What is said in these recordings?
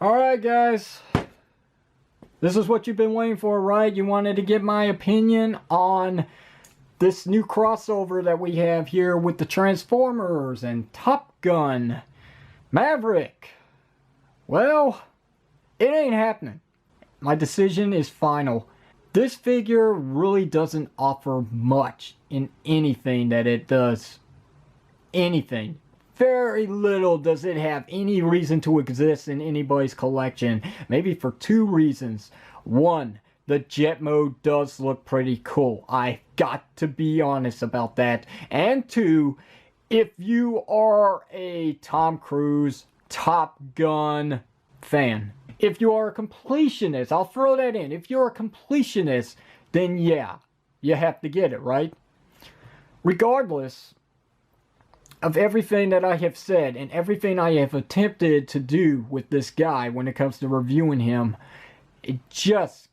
Alright guys, this is what you've been waiting for, right? You wanted to get my opinion on this new crossover that we have here with the Transformers and Top Gun Maverick. Well, it ain't happening. My decision is final. This figure really doesn't offer much in anything that it does. Anything. Very little does it have any reason to exist in anybody's collection. Maybe for two reasons. One, the jet mode does look pretty cool. I got to be honest about that. And two, if you are a Tom Cruise, Top Gun fan, if you are a completionist, I'll throw that in. If you're a completionist, then yeah, you have to get it, right? Regardless of everything that I have said and everything I have attempted to do with this guy when it comes to reviewing him, it just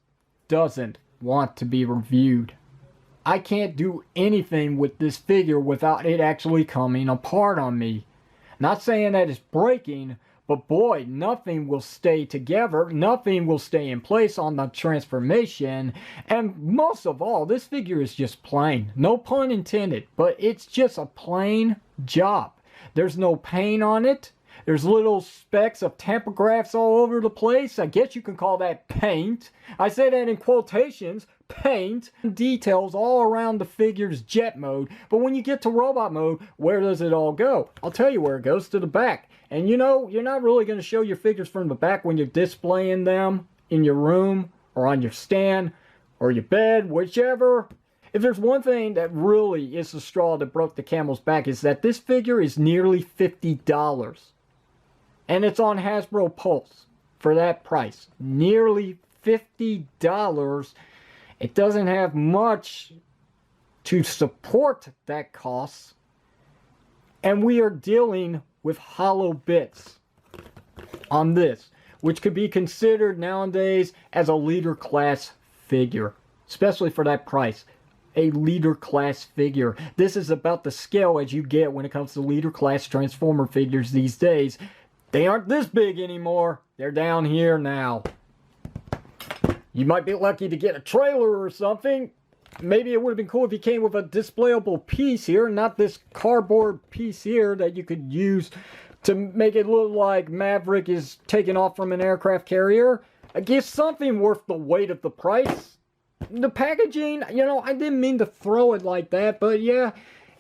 doesn't want to be reviewed. I can't do anything with this figure without it actually coming apart on me. Not saying that it's breaking, but boy, nothing will stay together, nothing will stay in place on the transformation, and most of all, this figure is just plain. No pun intended, but it's just a plain job. There's no paint on it. There's little specks of tampographies all over the place. I guess you can call that paint. I say that in quotations, paint. Details all around the figure's jet mode, but when you get to robot mode, where does it all go? I'll tell you where it goes, to the back. And you know, you're not really going to show your figures from the back when you're displaying them in your room or on your stand or your bed, whichever. If there's one thing that really is the straw that broke the camel's back, is that this figure is nearly $50. And it's on Hasbro Pulse for that price. Nearly $50. It doesn't have much to support that cost. And we are dealing with hollow bits on this, which could be considered nowadays as a leader class figure, especially for that price. A leader class figure. This is about the scale as you get when it comes to leader class Transformer figures these days. They aren't this big anymore. They're down here now. You might be lucky to get a trailer or something. Maybe it would have been cool if he came with a displayable piece here, not this cardboard piece here that you could use to make it look like Maverick is taking off from an aircraft carrier. I guess something worth the weight of the price. The packaging, you know, I didn't mean to throw it like that, but yeah,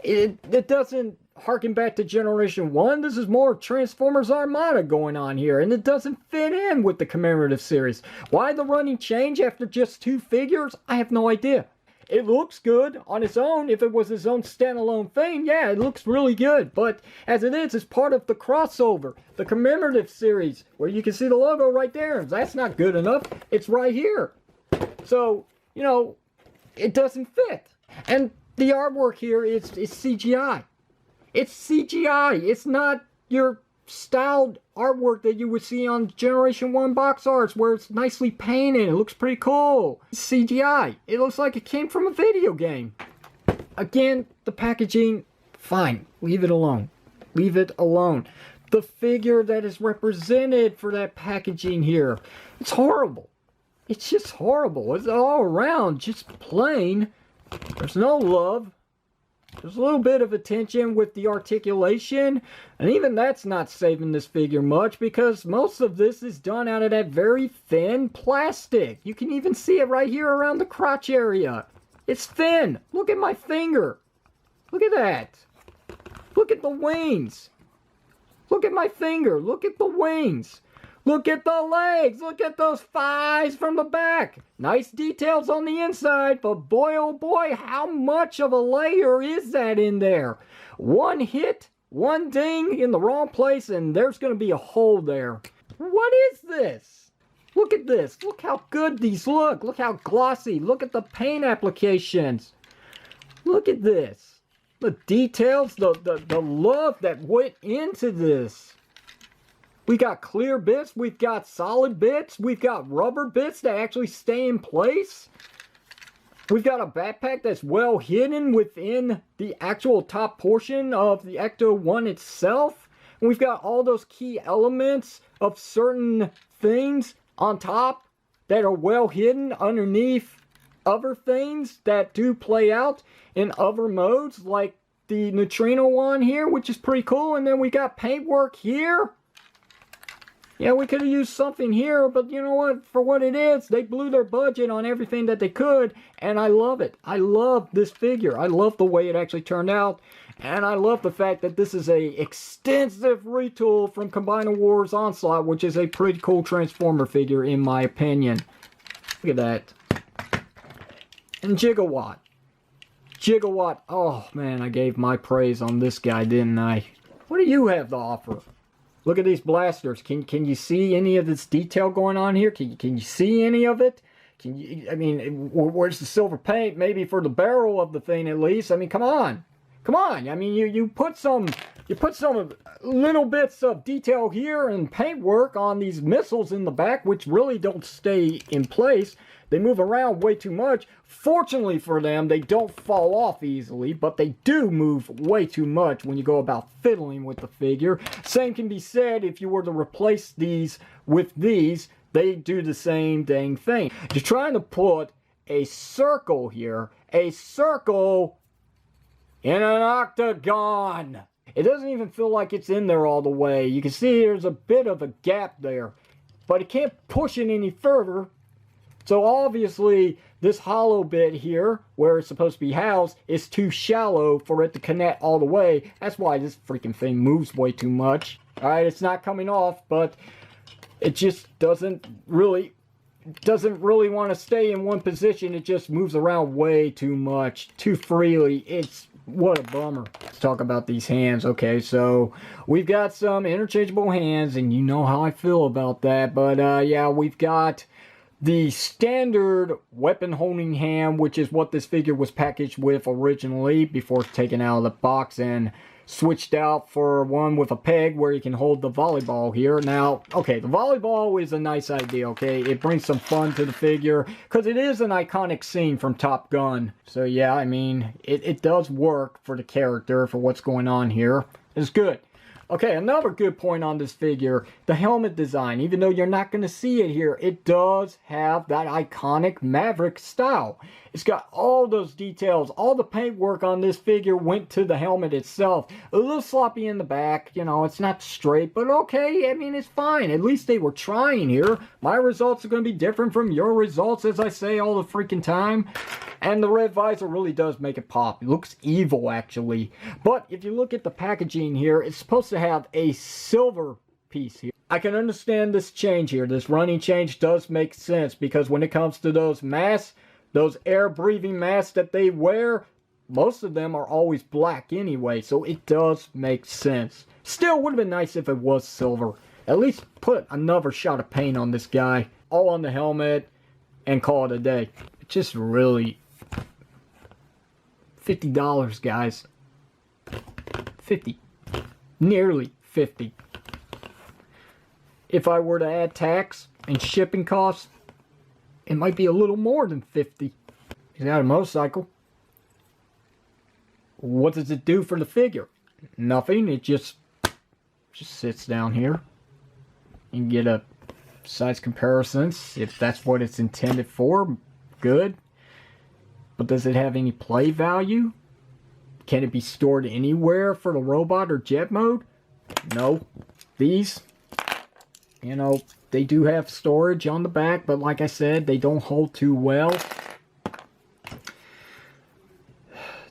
it doesn't harken back to Generation 1. This is more Transformers Armada going on here, and it doesn't fit in with the commemorative series. Why the running change after just 2 figures? I have no idea. It looks good on its own. If it was its own standalone thing, yeah, it looks really good. But as it is, it's part of the crossover, the commemorative series, where you can see the logo right there. That's not good enough. It's right here. So, you know, it doesn't fit. And the artwork here is CGI. It's CGI. It's not your styled artwork that you would see on Generation 1 box arts where it's nicely painted. It looks pretty cool. It's CGI. It looks like it came from a video game. Again, the packaging, fine. Leave it alone. Leave it alone. The figure that is represented for that packaging here, it's horrible. It's just horrible. It's all around just plain. There's no love. There's a little bit of attention with the articulation, and even that's not saving this figure much because most of this is done out of that very thin plastic. You can even see it right here around the crotch area. It's thin. Look at my finger. Look at that. Look at the wings. Look at my finger. Look at the wings. Look at the legs. Look at those thighs from the back. Nice details on the inside, but boy, oh boy, how much of a layer is that in there? One hit, one ding in the wrong place, and there's going to be a hole there. What is this? Look at this. Look how good these look. Look how glossy. Look at the paint applications. Look at this. The details, the love that went into this. We got clear bits, we've got solid bits, we've got rubber bits that actually stay in place. We've got a backpack that's well hidden within the actual top portion of the Ecto-1 itself. And we've got all those key elements of certain things on top that are well hidden underneath other things that do play out in other modes, like the neutrino one here, which is pretty cool. And then we got paintwork here. Yeah, we could have used something here, but you know what? For what it is, they blew their budget on everything that they could, and I love it. I love this figure. I love the way it actually turned out, and I love the fact that this is a extensive retool from Combiner Wars Onslaught, which is a pretty cool Transformer figure in my opinion. Look at that. And Gigawatt. Gigawatt. Oh man, I gave my praise on this guy, didn't I? What do you have to offer? Look at these blasters. Can you see any of this detail going on here? Can you see any of it? Can you? I mean, where's the silver paint? Maybe for the barrel of the thing at least. I mean, come on, come on. I mean, you put some little bits of detail here and paintwork on these missiles in the back, which really don't stay in place. They move around way too much. Fortunately for them, they don't fall off easily, but they do move way too much when you go about fiddling with the figure. Same can be said if you were to replace these with these. They do the same dang thing. You're trying to put a circle here, a circle in an octagon. It doesn't even feel like it's in there all the way. You can see there's a bit of a gap there, but it can't push it any further. So obviously, this hollow bit here, where it's supposed to be housed, is too shallow for it to connect all the way. That's why this freaking thing moves way too much. Alright, it's not coming off, but it just doesn't really want to stay in one position. It just moves around way too much, too freely. What a bummer. Let's talk about these hands. Okay, so we've got some interchangeable hands, and you know how I feel about that. But yeah, we've got the standard weapon holding hand, which is what this figure was packaged with originally before it's taken out of the box and switched out for one with a peg where you can hold the volleyball here. Now, okay, the volleyball is a nice idea, okay? It brings some fun to the figure because it is an iconic scene from Top Gun. So yeah, I mean, it does work for the character, for what's going on here. It's good. Okay, another good point on this figure, the helmet design. Even though you're not going to see it here, it does have that iconic Maverick style. It's got all those details. All the paintwork on this figure went to the helmet itself. A little sloppy in the back, you know, it's not straight, but okay, I mean, it's fine. At least they were trying here. My results are going to be different from your results, as I say all the freaking time. And the red visor really does make it pop. It looks evil, actually. But if you look at the packaging here, it's supposed to have a silver piece here. I can understand this change here. This running change does make sense because when it comes to those masks, those air-breathing masks that they wear, most of them are always black anyway, so it does make sense. Still, would have been nice if it was silver. At least put another shot of paint on this guy, all on the helmet, and call it a day. It just really... $50, guys. 50. Nearly 50. If I were to add tax and shipping costs, it might be a little more than 50. He's got a motorcycle. What does it do for the figure? Nothing. It just sits down here. You can get a size comparisons if that's what it's intended for. Good. But does it have any play value? Can it be stored anywhere for the robot or jet mode? No. These, you know, they do have storage on the back, but like I said, they don't hold too well.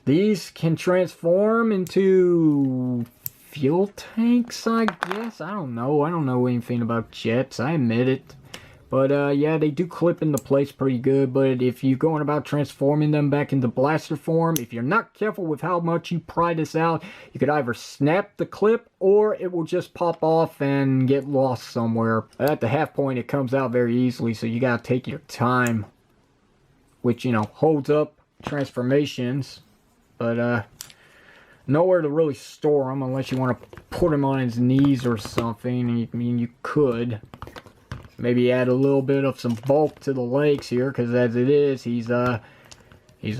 These can transform into fuel tanks, I guess. I don't know. I don't know anything about jets. I admit it. But yeah, they do clip into place pretty good. But if you're going about transforming them back into blaster form, if you're not careful with how much you pry this out, you could either snap the clip or it will just pop off and get lost somewhere. At the half point, it comes out very easily, so you gotta take your time. Which, you know, holds up transformations. But nowhere to really store them unless you want to put him on his knees or something. I mean, you could. Maybe add a little bit of some bulk to the legs here, because as it is, he's a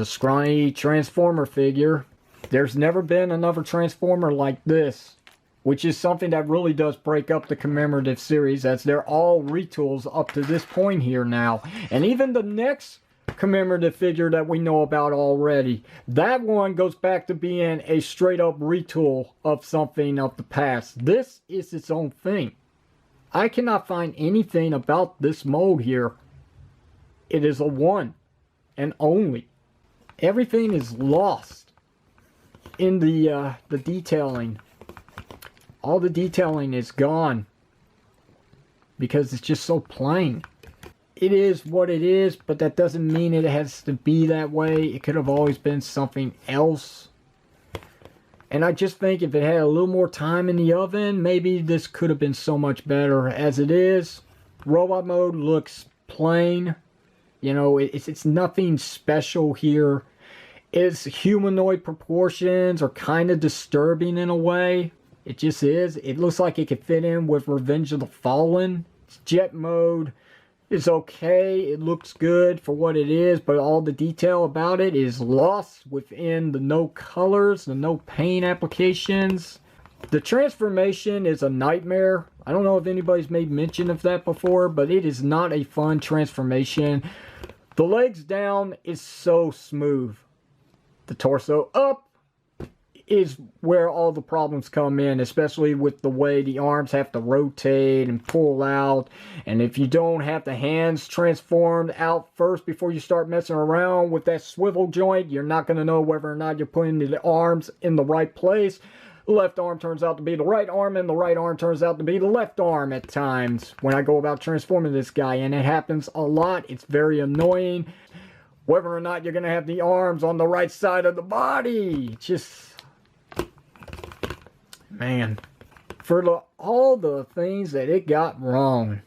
scrawny Transformer figure. There's never been another Transformer like this which is something that really does break up the commemorative series, as they're all retools up to this point here now. And even the next commemorative figure that we know about already, that one goes back to being a straight up retool of something of the past. This is its own thing. I cannot find anything about this mold here. It is a one and only. Everything is lost in the detailing. All the detailing is gone because it's just so plain. It is what it is, but that doesn't mean it has to be that way. It could have always been something else. And I just think if it had a little more time in the oven, maybe this could have been so much better. As it is, robot mode looks plain. You know, it's nothing special here. Its humanoid proportions are kind of disturbing in a way. It just is. It looks like it could fit in with Revenge of the Fallen. Its jet mode is okay. It looks good for what it is, but all the detail about it is lost within the no colors, the no paint applications. The transformation is a nightmare. I don't know if anybody's made mention of that before, but it is not a fun transformation. The legs down is so smooth. The torso up is where all the problems come in, especially with the way the arms have to rotate and pull out. And if you don't have the hands transformed out first before you start messing around with that swivel joint, you're not going to know whether or not you're putting the arms in the right place. The left arm turns out to be the right arm, and the right arm turns out to be the left arm at times when I go about transforming this guy, and it happens a lot. It's very annoying. Whether or not you're going to have the arms on the right side of the body, just... man, for all the things that it got wrong,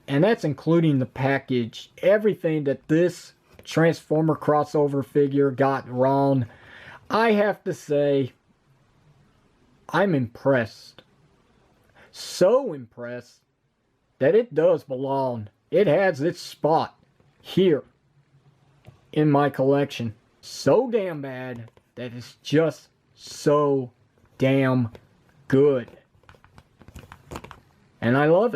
and that's including the package, everything that this Transformer crossover figure got wrong, I have to say, I'm impressed. So impressed that it does belong. It has its spot here in my collection. So damn bad that it's just so damn good. And I love it.